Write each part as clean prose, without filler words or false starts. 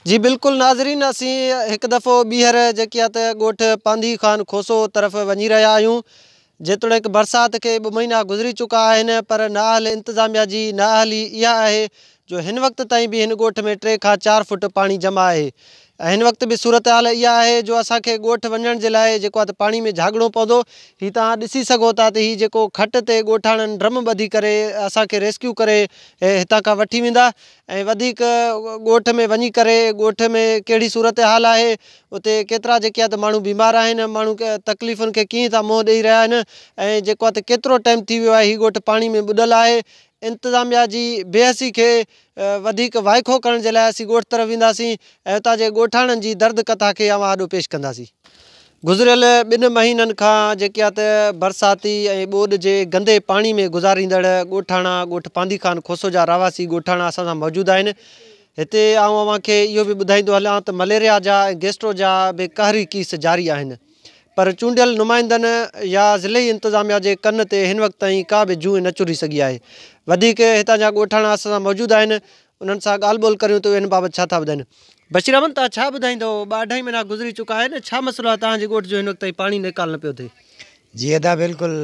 जी बिल्कुल नाज़रीन, असीं एक दफ़ो ॿीहर जेकी आहे त ॻोठ पांधी खान खोसो तरफ़ वञी रहिया आहियूं। जेतोणीकि बरसात के 2 महीना गुज़री चुका आहिनि, पर नाअहल इंतिज़ामिया जी नाअहली इहा आहे जो हिन वक़्त ताईं बि हिन ॻोठ में 3 खां 4 फुट पाणी जमा आहे। हिन वक़्त भी सूरत हाल इहा आहे जो असांखे ॻोठ वञण जे लाइ जेको आहे त पाणी में झागणो पवंदो। ही तव्हां ॾिसी सघो था त ही जेको खट ते ॻोठाणनि ड्रम ॿधी करे असांखे रेस्क्यू करे हितां खां वठी वेंदा ऐं वधीक ॻोठ में वञी करे ॻोठ में कहिड़ी सूरत हाल आहे, उते केतिरा जेके आहे त माण्हू बीमार आहिनि, माण्हू तकलीफ़ुनि खे कीअं था मुंहुं ॾेई रहिया आहिनि ऐं जेको आहे त केतिरो टाइम थी वियो आहे ही ॻोठ पाणी में ॿुॾल आहे। इंतिज़ामिया जी बेहसी खे वधीक वाइखो करण जे लाइ असीं ॻोठ तरफ़ वेंदासीं ऐं हुतां जे ॻोठाणनि जी दर्द कथा खे अवां आॾो पेश कंदासीं। गुज़िरियल 2 महीननि खां जेके आहे त बरसाती ऐं ॿोॾि जे गंदे पाणी में गुज़ारींदड़ ॻोठाणा ॻोठ पांधी खान खोसो जा रहवासी ॻोठाणा असां सां मौजूदु आहिनि। हिते आउं अव्हांखे इहो बि ॿुधाईंदो हलियां त मलेरिया जा ऐं गैस्ट्रो जा बि कहरी केस जारी आहिनि, पर चूंडियल नुमाइंदनि या ज़िले इंतिज़ामिया जे कन ते हिन वक़्त ताईं का बि जूं न चुरी सघी आहे। वधीक हितां जा ॻोठाणा असां सां मौजूदु आहिनि, उन्हनि सां ॻाल्हि ॿोल करियूं त हिन बाबति छा था ॿुधाइनि। बशीर अहमद, तव्हां छा ॿुधाईंदो? 2-2.5 महीना गुज़री चुका आहिनि, छा मसइलो आहे तव्हांजे ॻोठ जो हिन वक़्त ताईं पाणी निकाल न पियो थिए? जी अदा बिल्कुलु,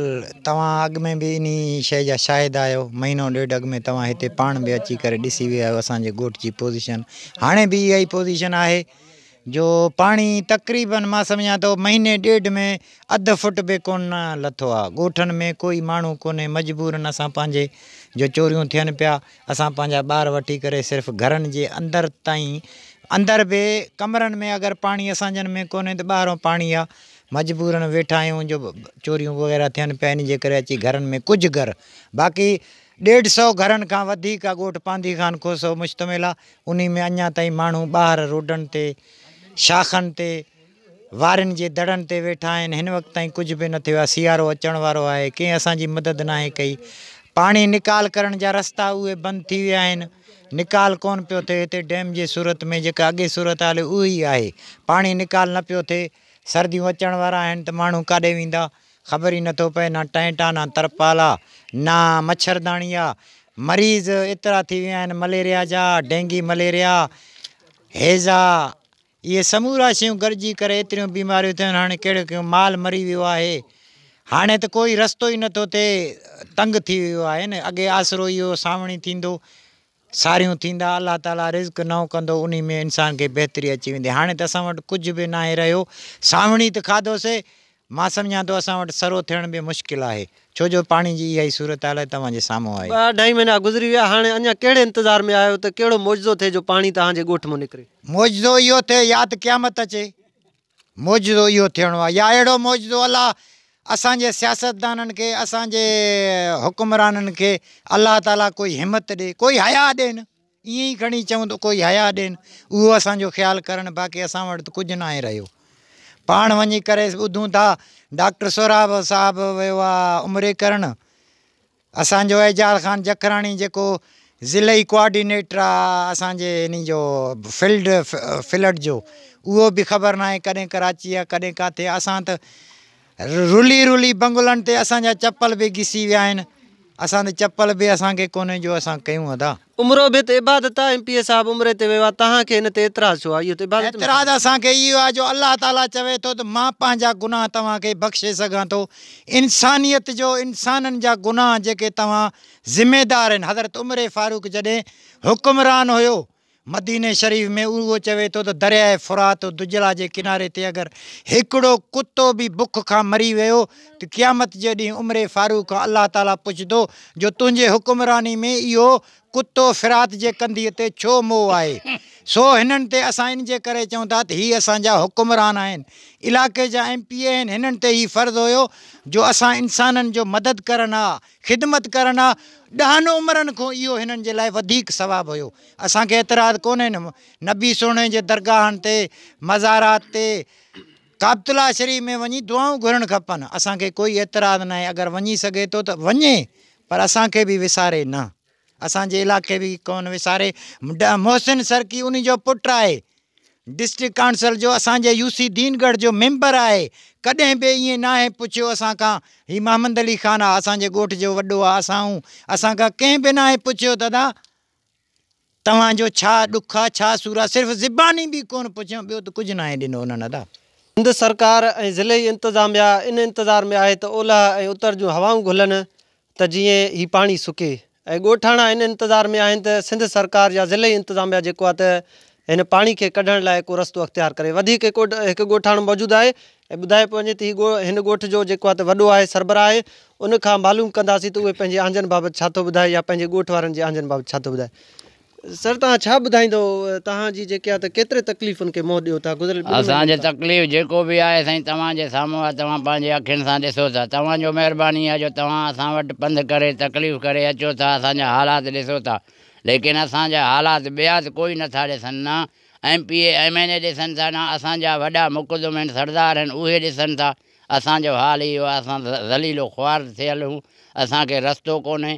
तव्हां अॻु में बि इन शइ जा शाहिद आहियो। 1-1.5 अॻु में तव्हां हिते पाण बि अची करे ॾिसी विया आहियो असांजे ॻोठ जी पोज़ीशन। हाणे बि इहा ई पोज़ीशन आहे जो पाणी तक़रीबन मां सम्झां थो 1-1.5 में अधु फुट बि कोन लथो आहे। ॻोठनि में कोई माण्हू कोन्हे, मजबूरन असां पंहिंजे जो चोरियूं थियनि पिया, असां पंहिंजा ॿार वठी करे सिर्फ़ु घरनि जे अंदरि ताईं, अंदरि बि कमरनि में अगरि पाणी असांजनि में कोन्हे त ॿाहिरों पाणी आहे, मजबूरन वेठा आहियूं जो चोरियूं वग़ैरह थियनि पिया, इन जे करे अची घरनि में कुझु घर, बाक़ी 150 घरनि खां वधीक ॻोठ पांधी खान खोसो मुश्तमिल आहे। उन में अञा ताईं माण्हू ॿाहिरि रोडनि ते, शाखनि ते, वारनि जे दड़नि ते वेठा आहिनि। हिन वक़्त ताईं कुझु बि न थियो आहे। सियारो अचण वारो आहे, कंहिं असांजी मदद न आहे कई। पाणी निकाल करण जा रस्ता उहे बंदि थी विया आहिनि, निकाल कोन पियो थिए। हिते डैम जे सूरत में जेका अॻे सूरत हाल उहा ई आहे, पाणी निकाल न पियो थिए। सर्दियूं अचण वारा आहिनि त माण्हू काॾे वेंदा ख़बर ई नथो पए, ना टेंट आहे, ना तरपाल आहे, ना मच्छरदाणी आहे। मरीज़ एतिरा थी विया आहिनि मलेरिया जा, डेंगी मलेरिया, हैज़ा, इहे समूरा शयूं गॾिजी करे एतिरियूं बीमारियूं थियनि। हाणे कहिड़ो माल मरी वियो आहे, हाणे त कोई रस्तो ई नथो थिए, तंग थी वियो आहे न। अॻे आसिरो इहो सावणी थींदो, सारियूं थींदा, अलाह ताला रिज़्क़ नओं कंदो, उन में इंसान खे बहितरी अची वेंदी। हाणे त असां वटि कुझु बि न आहे रहियो। सावणी त खाधोसीं, मां सम्झां थो असां वटि सरो थियण बि मुश्किल आहे, छो जो पाणी जी इहा ई सूरत हाल तव्हांजे साम्हूं आहे। 2-2.5 महीना गुज़री विया, हाणे अञा कहिड़े इंतज़ार में आहियो त कहिड़ो मौजो थिए जो पाणी तव्हांजे ॻोठ मां निकिरे? मौजो इहो थिए या त क़यामत अचे, मौजो इहो थियणो आहे, या अहिड़ो मौजो अलाह असांजे सियासतदाननि खे, असांजे हुकुमराननि खे अलाह ताला कोई हिमत ॾिए, कोई हया ॾियनि, ईअं ई खणी चऊं त कोई हया ॾियनि, उहो असांजो ख़्यालु करणु। बाक़ी असां वटि त कुझु न आहे रहियो। पाण वञी करे ॿुधूं था डॉक्टर सोराब साहिबु वियो आहे उमिरे करणु, असांजो एजाज़ ख़ान जखराणी जेको ज़िले कोऑर्डिनेटर आहे असांजे इन जो फिल्ड जो, उहो बि ख़बर न आहे, कॾहिं कराची आहे कॾहिं किथे। असां त रुली बंगुलनि ते असांजा चप्पल बि घिसी विया आहिनि, असां त चप्पल बि असांखे कोन्हे जो असां कयूं अदा। उमिरो बि त इबादत आहे, MP साहिबु उमिरि ते वियो आहे, तव्हांखे हिन ते एतिराज़ छो आहे? इहो त इबादत। एतिराज़ असांखे इहो आहे जो अलाह ताला चवे थो त मां पंहिंजा गुनाह तव्हांखे बख़्शे सघां थो। इंसानियत जो, इंसाननि जा गुनाह जेके तव्हां ज़िमेदार आहिनि। हज़रत उमर फारूक जॾहिं हुकुमरान हुयो मदीने शरीफ़ में, उहो चवे थो त दरियाए फ़ुरात दुजला जे किनारे ते अगरि हिकिड़ो कुतो बि बुख खां मरी वियो त क़यामत जे ॾींहुं उमर फारूक खां अलाह ताला पुछंदो जो तुंहिंजे हुकुमरानी में इहो कुतो फ़िरात जे कंधीअ ते छो मोह आहे। सो हिननि ते असां इन जे करे चऊं था त हीअ असांजा हुकुमरान आहिनि, इलाइक़े जा MP आहिनि, हिननि ते ई फ़र्ज़ु हुयो जो असां इंसाननि जो मदद करणु आहे, ख़िदमत करणु आहे। 10 उमिरनि खां इहो हिननि जे लाइ वधीक सवाबु हुयो। असांखे एतिराज़ कोन्हे न, नबी सोणे जे दरगाहनि ते, मज़ारात ते, काबतुल्ला शरीफ़ में वञी दुआऊं घुरणु खपनि, असांखे कोई एतिराज़ न आहे। अगरि वञी सघे थो त वञे, पर असांखे बि विसारे न, असांजे इलाइक़े बि कोन विसारे। मोहसिन सरकी उन जो पुटु आहे, डिस्ट्रिक्ट काउंसिल जो, असांजे UC दीनगढ़ जो मेंबर आहे, कॾहिं बि ईअं न आहे पुछियो असांखां ही मोहम्मद अली ख़ान आहे असांजे ॻोठ जो वॾो आहे, असां कंहिं बि न आहे पुछियो दादा तव्हांजो छा ॾुख आहे, छा सूर आहे, सिर्फ़ु ज़बानी बि कोन पुछियो, ॿियो त कुझु न आहे ॾिनो उन्हनि अदा। सिंध सरकार ऐं ज़िले इंतिज़ामिया इन इंतज़ार में आहे त ओलह ऐं उतर जूं हवाऊं घुलनि त जीअं ही पाणी सुके, ऐं ॻोठाणा इन इंतज़ार में आहिनि त सिंध सरकार या ज़िले इंतिज़ामिया जेको आहे त हिन पाणी खे कढण लाइ को रस्तो अख़्तियार करे। वधीक हिकु ॻोठाणो मौजूदु आहे ऐं ॿुधाए पियो वञे त हिन ॻोठ जो जेको आहे त वॾो आहे सरबराह आहे, उन खां मालूम कंदासीं त उहे पंहिंजे आंजनि बाबति छा थो ॿुधाए या पंहिंजे ॻोठ वारनि जे आंजनि बाबति छा थो ॿुधाए। सर तव्हां छा ॿुधाईंदो, तव्हांजी जेके आहे त केतिरे तकलीफ़ुनि खे मोह ॾियो था गुज़िरियल? असांजे तकलीफ़ जेको बि आहे साईं तव्हांजे साम्हूं आहे, तव्हां पंहिंजे अखियुनि सां ॾिसो था। तव्हांजो महिरबानी आहे जो तव्हां असां वटि पंधु करे तकलीफ़ करे अचो था, असांजा हालात ॾिसो था। लेकिन असांजा हालात ॿिया त कोई नथा ॾिसनि, न MPA MNA ॾिसनि था, न असांजा वॾा मुक़दम आहिनि सरदार आहिनि उहे ॾिसनि था। असांजो हाल इहो आहे, असां ज़लीलो ख़्वार थियल हूं, असांखे रस्तो कोन्हे,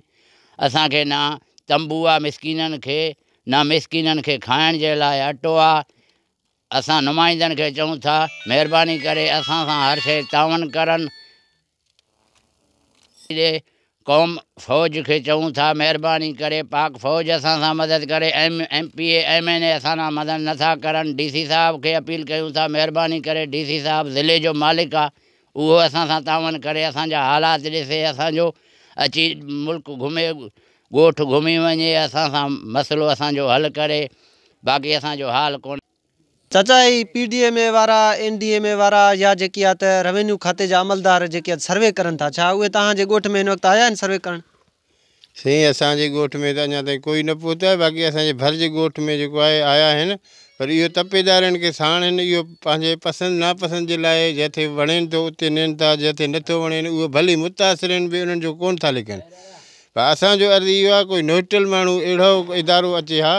असांखे न तंबू आहे मिसकीननि खे, न मिसकीननि खे खाइण जे लाइ अटो आहे। असां नुमाइंदनि खे चऊं था महिरबानी करे असां सां हर शइ तावन करनि। क़ौम फ़ौज खे चऊं था महिरबानी करे पाक फ़ौज असां सां मदद करे। MPA MNA असां सां मदद नथा करनि। DC साहब खे अपील कयूं था महिरबानी करे, DC साहब ज़िले जो मालिक आहे, उहो असां सां तावन करे, असांजा हालात ॾिसे, असांजो अची मुल्क घुमे, ॻोठ घुमी वञे, असां सां मसइलो असांजो हल करे। बाक़ी असांजो हाल कोन। चाचा ही PDMA वारा NDMA वारा या जेकी आहे त रेवेन्यू खाते जा अमलदार जेके सर्वे करनि था, छा उहे तव्हांजे ॻोठ में हिन वक़्तु आया आहिनि सर्वे करणु? साईं असांजे ॻोठ में त अञा ताईं कोई न पहुतो आहे। बाक़ी असांजे भर जे ॻोठ में जेको आहे आया आहिनि, पर इहो तपेदारनि खे साण आहिनि, इहो पंहिंजे पसंदि नापसंदि जे लाइ जिथे वणेनि थो उते ॾियनि था, जिथे नथो वणेनि उहो भली मुतासिर आहिनि बि उन्हनि जो कोन था लिखनि। पर असांजो अर्ज़ु इहो आहे कोई न्यूट्रल माण्हू अहिड़ो इदारो अचे हा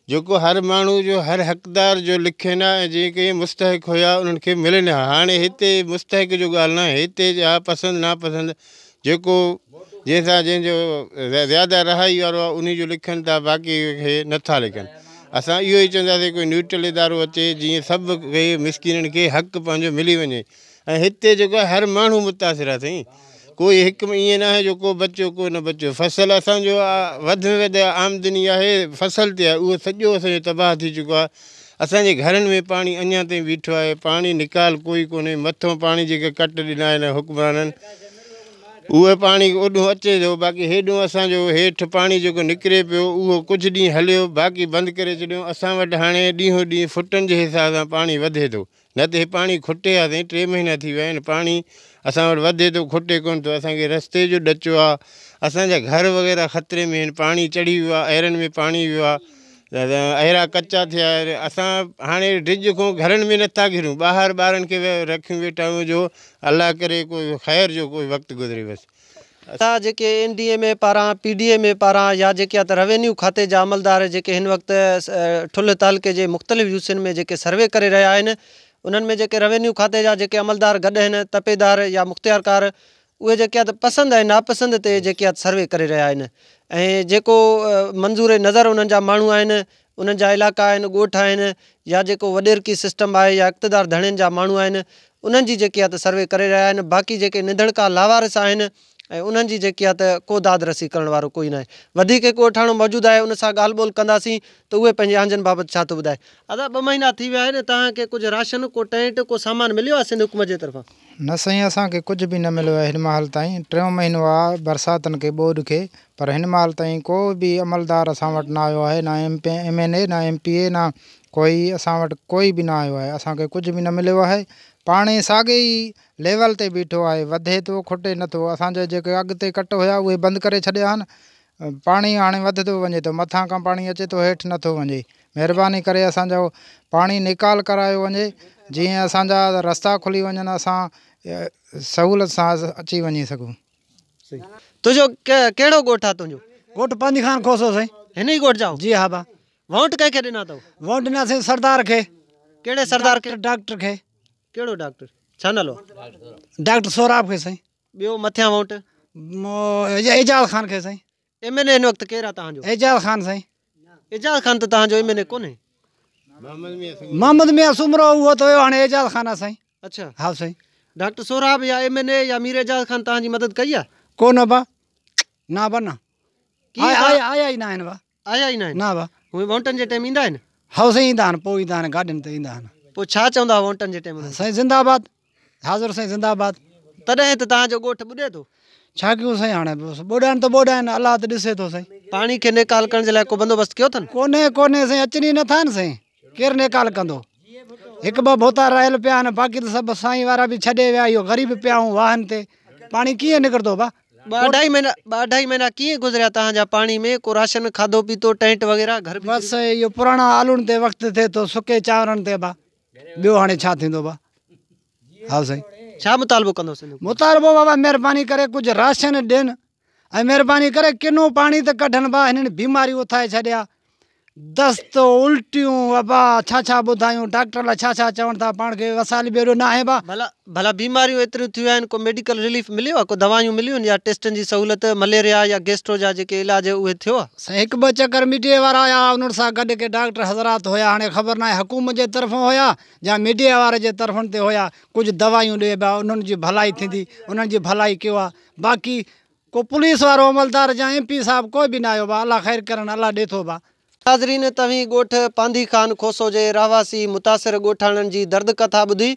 जेको हर माण्हू जो हर हक़दार जो लिखे न, ऐं जेके मुस्तहिक हुया उन्हनि खे मिलनि हा। हाणे हिते मुस्तहिक जो ॻाल्हि न आहे, हिते जा पसंदि नापसंदि जेको जंहिंसां जंहिंजो ज़्यादा रहाई वारो आहे उन जो लिखनि था, बाक़ी खे नथा लिखनि। असां इहो ई चवंदासीं कोई न्यूट्रल इदारो अचे जीअं सभु खे मिसकिननि खे हक़ु पंहिंजो मिली वञे। ऐं हिते जेको आहे हर माण्हू मुतासिर आहे साईं, कोई हिकु में ईअं न आहे जो को बचियो को न बचियो। फसल असांजो वधि में वधि आमदनी आहे फसल ते आहे, उहो सॼो असांजो तबाह थी चुको आहे। असांजे घरनि में पाणी अञा ताईं बीठो आहे, पाणी निकाल कोई कोन्हे। मथां पाणी जेके कट ॾिना आहिनि हुकमराननि उहे पाणी ओॾो अचे थो, बाक़ी हेॾो असांजो हेठि पाणी जेको निकिरे पियो उहो कुझु ॾींहं हलियो, बाक़ी बंदि करे छॾियो। असां वटि हाणे ॾींहों ॾींहुं फुटनि जे हिसाब सां पाणी वधे थो, न त हे पाणी खुटे आहे साईं। 3 महीना थी विया आहिनि, पाणी असां वटि वधे थो, खुटे कोन थो। असांखे रस्ते जो ॾचो आहे, असांजा घर वग़ैरह ख़तरे में आहिनि, पाणी चढ़ी वियो आहे, अहिड़नि में पाणी वियो आहे, अहिड़ा कचा थिया आहिनि। असां हाणे ड्रिज खां घरनि में नथा घिरूं, ॿाहिरि ॿारनि खे रखियूं वेठा आहियूं जो अलाह करे कोई ख़ैर जो कोई वक़्तु गुज़रे बसि। असां जेके NDMA पारां PDMA पारां या जेके आहे त रेवेन्यू खाते जा अमलदार जेके हिन वक़्तु ठुल तालुके जे मुख़्तलिफ़ हिसनि में जेके सर्वे करे रहिया आहिनि, उन्हनि में जेके रेवेन्यू खाते जा जेके अमलदार गॾु आहिनि, तपेदार या मुख़्तियारकार, उहे जेके आहे त पसंदि ऐं नापसंदि ते जेके आहे सर्वे करे रहिया आहिनि। ऐं जेको मंज़ूर नज़र उन्हनि जा माण्हू आहिनि, उन्हनि जा इलाइक़ा आहिनि, ॻोठ आहिनि, या जेको वॾेरकी सिस्टम आहे या इक़्तिदार धणियुनि जा माण्हू आहिनि, उन्हनि जी जेके आहे त सर्वे करे रहिया आहिनि। बाक़ी जेके निधड़का लावारिस आहिनि ऐं उन्हनि जी जेकी आहे त को दाद रसी करण वारो कोई न आहे। वधीक हिकु ॻोठाणो मौजूदु आहे, उन सां ॻाल्हि ॿोल कंदासीं त उहे पंहिंजे आंजनि बाबति छा थो ॿुधाए। अदा 2 महीना थी विया आहिनि, तव्हांखे कुझु राशन, को टेंट, को सामान मिलियो आहे सिंध हुकूमत जे तरफ़ां? न साईं, असांखे कुझु बि न मिलियो आहे हिन महिल ताईं। 3 महीनो आहे बरसातनि खे ॿोॾि खे, पर हिन महिल ताईं को बि अमलदार असां वटि न आयो आहे, न MNA न MPA न कोई असां वटि कोई बि न आयो आहे। असांखे कुझु बि न मिलियो आहे। पाणी साॻे ई लेवल ते बीठो आहे, वधे थो खुटे नथो। असांजे जेके अॻिते कट हुया उहे बंदि करे छॾिया आहिनि, पाणी हाणे वधंदो वञे थो, मथां खां पाणी अचे थो, हेठि नथो वञे। महिरबानी करे असांजो पाणी निकाल करायो वञे, जीअं असांजा रस्ता खुली वञनि, असां सहूलियत सां अची वञी सघूं। तुंहिंजो कहिड़ो ॻोठ आहे तुंहिंजो? ॻोठ पंज खान खोसो साईं। हिन ई ॻोठ जाओ? जी हा बा। वोट कंहिंखे ॾिना अथव? वोट ॾिनासीं सरदार खे। कहिड़े सरदार खे? डॉक्टर खे। कहिड़ो डॉक्टर? छा नालो? डॉक्टर सोराब खे साईं। ॿियो मथियां वोट? एजाज ख़ान खे साईं। MNA हिन वक़्तु केरु आहे तव्हांजो? एजाज ख़ान साईं। एजाज ख़ान त तव्हांजो MNA कोन्हे? मोहम्मद मियां सुमरो उहो त हुयो, हाणे एजाज ख़ान आहे साईं। अच्छा हा साईं। डॉक्टर सोराब या MNA या मीर एजाज ख़ान तव्हांजी मदद कई आहे? कोन बा, न बा, न आया ई न आहिनि बा। आया ई न आहिनि? न बा। उहे वोटनि जे टाइम ईंदा आहिनि? हाँ साईं ईंदा आहिनि, पोइ ईंदा आहिनि, गाॾियुनि ते ईंदा आहिनि। पोइ छा चवंदा हुआ वोटनि जे टाइम? साईं ज़िंदाबाद, हाज़ुर साईं ज़िंदाबाद। तॾहिं त तव्हांजो ॻोठु ॿुॾे थो। छा कयूं साईं, हाणे ॿोॾाइनि त ॿोॾाइनि, अलाह त ॾिसे थो साईं। पाणी खे निकाल करण जे लाइ को बंदोबस्तु कयो अथनि? कोन्हे साईं, अचनि ई नथा न साईं, केरु निकाल कंदो? हिकु ॿ भोता रहियल पिया आहिनि, बाक़ी त सभु साईं वारा बि छॾे विया, इहो ग़रीब पिया आहियूं वाहन ते, पाणी कीअं निकिरंदो बा? 2-2.5 महीना कीअं गुज़रिया तव्हांजा पाणी में? को राशन खाधो पीतो टेंट वग़ैरह घर? बसि इहो पुराणा आलूनि ते वक़्तु थिए थो, सुके चांवरनि ते बा, ॿियो हाणे छा थींदो बा? हा साईं, छा मुतालबो कंदोसीं? मुतालबो बाबा महिरबानी करे कुझु राशन ॾियनि ऐं महिरबानी करे किनो पाणी त कढनि बा। हिननि बीमारियूं उथाए छॾिया, दस्त, उल्टियूं, बाबा छा छा ॿुधायूं, डॉक्टर लाइ छा छा चवनि था, पाण खे वसाइल बि एॾो न आहे बा। भला बीमारियूं एतिरियूं थियूं आहिनि, को मेडिकल रिलीफ मिलियो आहे? को दवायूं मिलियूं आहिनि या टेस्टनि जी सहूलियत, मलेरिया या गैस्ट्रो जा जेके इलाज उहे थियो आहे? साईं हिकु ॿ चकर मीडिया वारा आया, उन्हनि सां गॾु के डॉक्टर हज़रात हुया, हाणे ख़बर न आहे हुकूमत जे तरफ़ां हुया या मीडिया वारे जे तरफ़नि ते हुया। कुझु दवायूं ॾिए पिया, उन्हनि जी भलाई थींदी, उन्हनि जी भलाई कयो आहे। बाक़ी को पुलिस वारो अमलदार या MP साहब कोई बि न आयो बा, अलाह ख़ैर करनि, अलाह ॾिए थो बा। नाज़रीन, तव्हीं ॻोठ पांधी खान खोसो जे रहवासी मुतासिर ॻोठाणनि जी दर्द कथा ॿुधी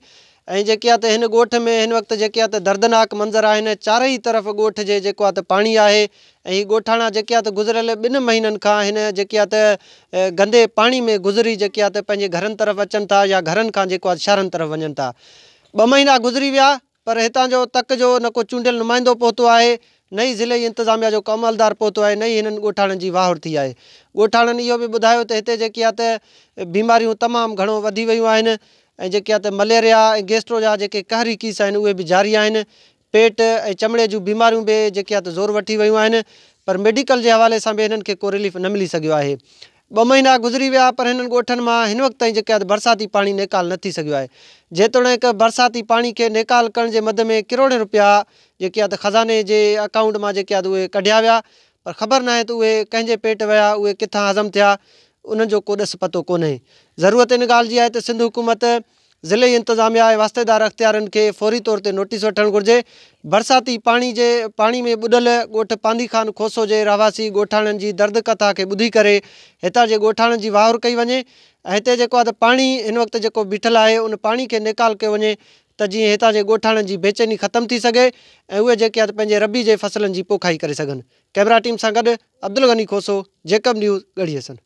ऐं जेके आहे त हिन ॻोठ में हिन वक़्तु जेके आहे त दर्दनाक मंज़र आहिनि। चारई तरफ़ ॻोठ जे जेको आहे त पाणी आहे ऐं हीअ ॻोठाणा जेके आहे त गुज़िरियल 2 महीननि खां हिन जेके आहे त गंदे पाणी में गुज़री जेके आहे त पंहिंजे घरनि तरफ़ अचनि था या घरनि खां जेको आहे शहरनि तरफ़ वञनि था। 2 महीना गुज़री विया, पर हितां जो तक जो न को चूंडियल नुमाइंदो पहुतो आहे, न ई ज़िले इंतिज़ामिया जो अमलदार पहुतो आहे, न ई हिननि ॻोठाणनि जी वाहुर थी आहे। ॻोठाणनि इहो बि ॿुधायो त हिते जेके आहे त बीमारियूं तमामु घणो वधी वियूं आहिनि ऐं जेके आहे त मलेरिया ऐं गैस्ट्रो जा जेके कहरी कीस आहिनि उहे बि जारी आहिनि। पेट ऐं चमड़े जूं बीमारियूं बि जेके आहे त ज़ोर वठी वियूं आहिनि, पर मेडिकल जे हवाले सां बि हिननि खे को रिलीफ न मिली सघियो आहे। 2 महीना गुज़री विया, पर हिननि ॻोठनि मां हिन वक़्त ताईं जेके आहे बरसाती पाणी निकाल न थी सघियो आहे। जेतोणीकि बरसाती पाणी खे निकाल करण जे मद में करोड़े रुपया जेके आहे त ख़ज़ाने जे अकाउंट मां जेके आहे त उहे कढिया विया, पर ख़बर न आहे त उहे कंहिंजे पेट विया, उहे किथां हज़म थिया, उन्हनि जो को ॾस पतो कोन्हे। ज़रूरत इन ॻाल्हि जी आहे त सिंध हुकूमत ज़िले इंतिज़ामिया ऐं वास्तेदार अख़्तियारनि खे फौरी तौर ते नोटिस वठणु घुरिजे। बरसाती पाणी में ॿुॾल ॻोठ पांधी खान खोसो जे रहवासी ॻोठाणनि जी दर्द कथा खे ॿुधी करे हितां जे ॻोठाणनि जी वाहुर कई वञे ऐं हिते जेको आहे त पाणी हिन वक़्तु जेको बीठल आहे उन पाणी खे निकाल कयो वञे त जीअं हितां जे ॻोठाणनि जी बेचैनी ख़तमु थी सघे ऐं उहे जेके आहे त पंहिंजे रबी जे फ़सलनि जी पोखाई करे सघनि। कैमरा टीम सां गॾु अब्दुल गनी खोसो, जेकब न्यूज़, ॻढ़ी हसन।